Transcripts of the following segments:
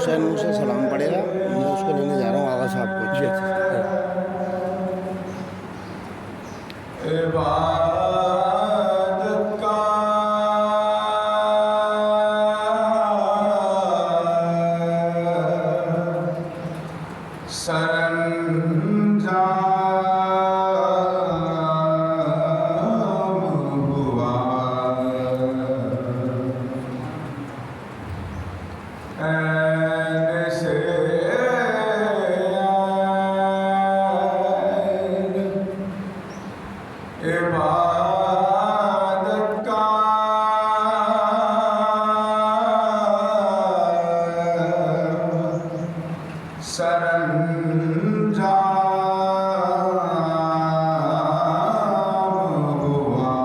हुसैन मुझसे सलाम पड़ेगा, मैं उसको लेने जा रहा हूँ आगा साहब को। जी अच्छा। इबादत का सरंजाम हुआ, ऐन से इबादत का सरंजाम हुआ,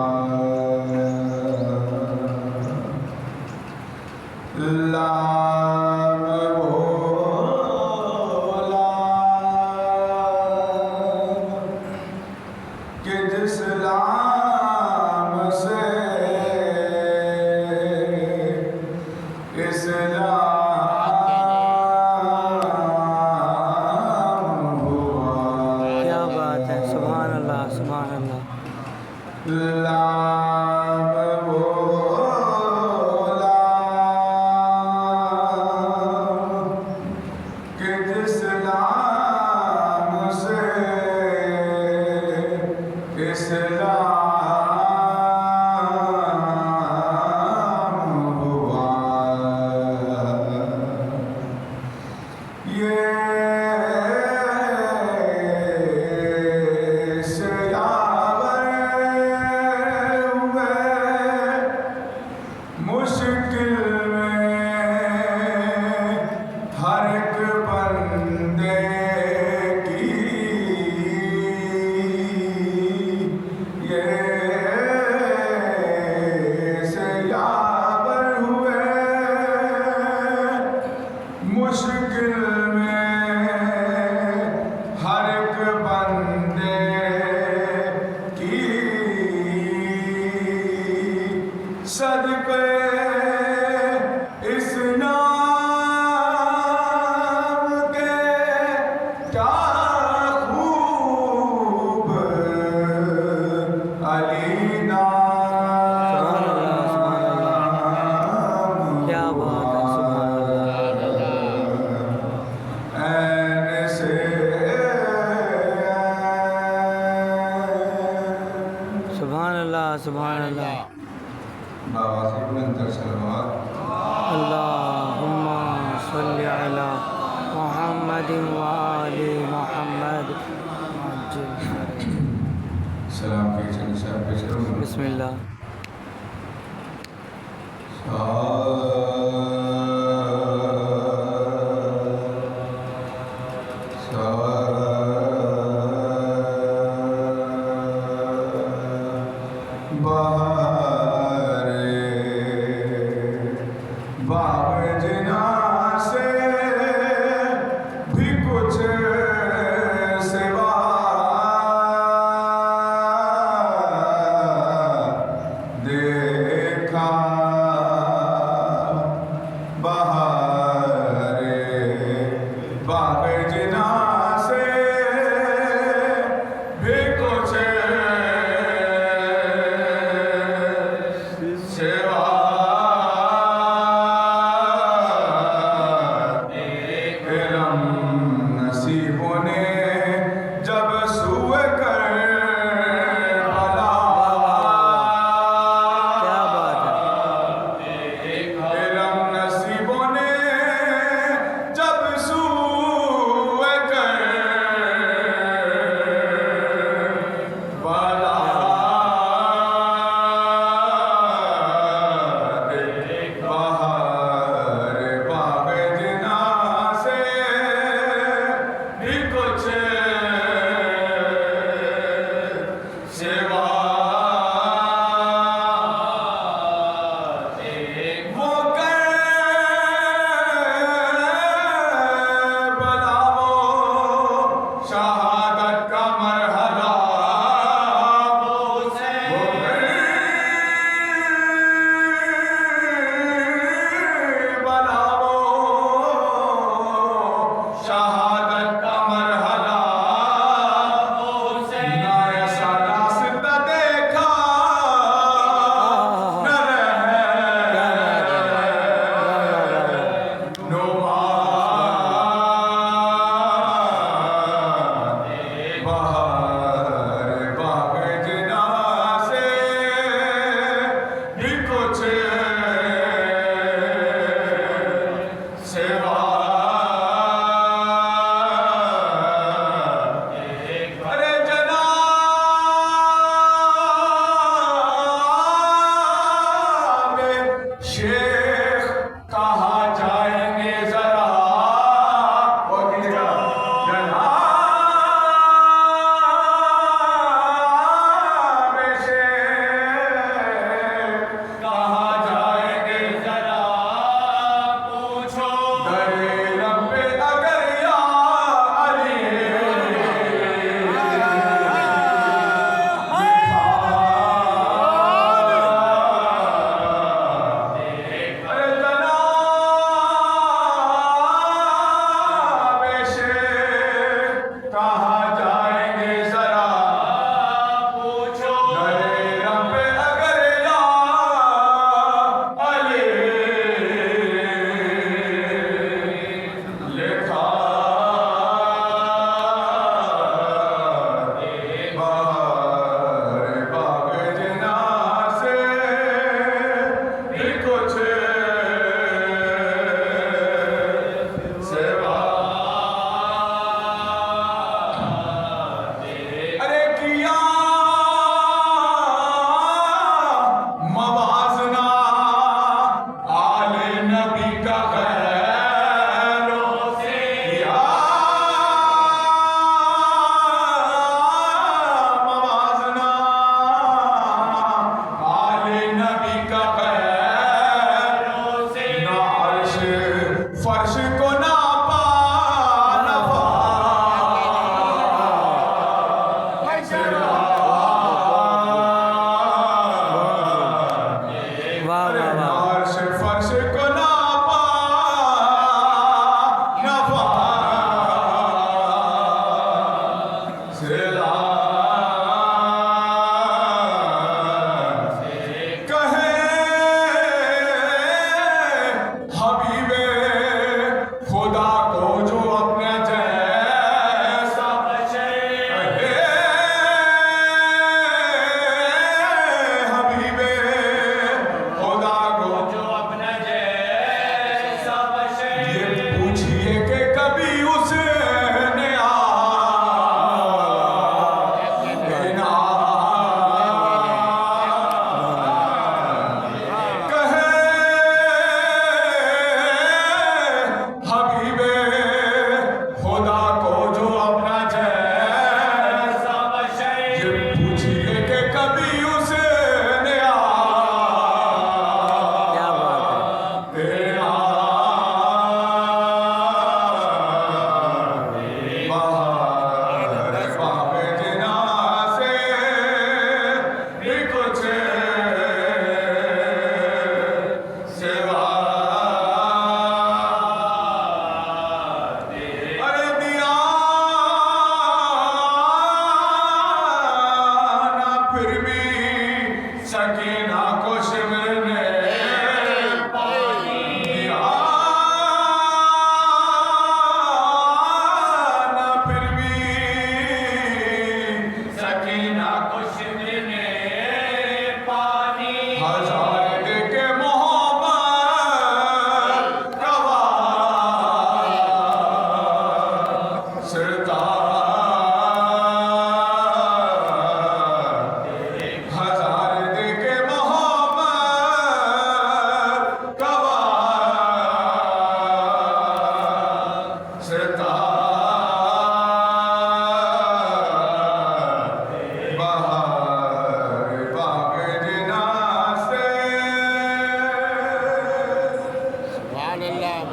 लाम बोला कि जिस लाम से इस्लाम हुआ, क्या बात है, सुभान अल्लाह सुभान अल्लाह। लाम बोला कि जिस लाम से इस्लाम हुआ, ये सयावर हुए मुश्किल में हर एक बंदे की, ये सयावर हुए मुश्किल में हर एक बंदे की, सदके इस नाम के क्या खूब अली सुभान अल्लाह सुभान अल्लाह। क्या बात है, सुभान अल्लाह। ऐन से सुभान अल्लाह सुभान अल्लाह। बाबा से बुलंद सलवात। अल्लाहुम्मा सल्लि अला मुहम्मदिन व आलि मुहम्मद। सलाम के चंद साहब पेश करूँगा। बिस्मिल्लाह। बाबजना से भी कुछ सिवा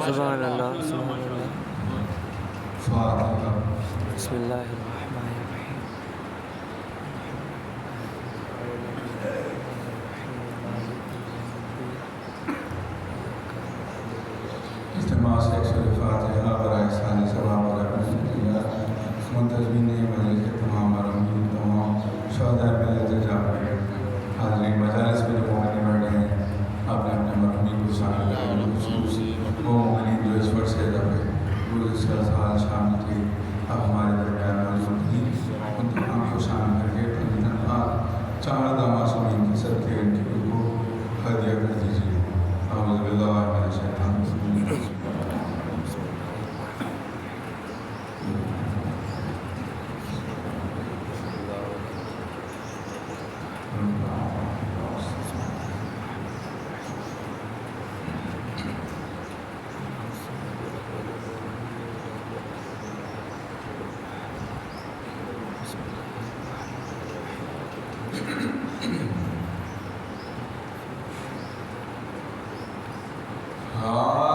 सुभान अल्लाह सुभान अल्लाह। फातिहा। बिस्मिल्लाहिर्रहमानिर्रहीम। इज्तिमा से सूरह फातिहा बराए साले सवाब और रहमत मुंतज़मीन मजलिस के तमाम मरहूमीन तमाम शहदाए मिल्लत जाफ़री हाज़रीन मजालिस में जो मोमिन बैठे हैं अपने अपने मरहूमीन को शामिल करें। वो मोमिन जो इस वर्ष से दफ़े रोज़ साल शामिल थे अब हमारे दरमियान मौजूद थी उन तमाम को शामिल करके चार दामासूमीन के सदक़े उनकी रूह को हदिया कर दीजिए। अऊज़ु बिल्लाहि मिनश शैतानिर रजीम। हाँ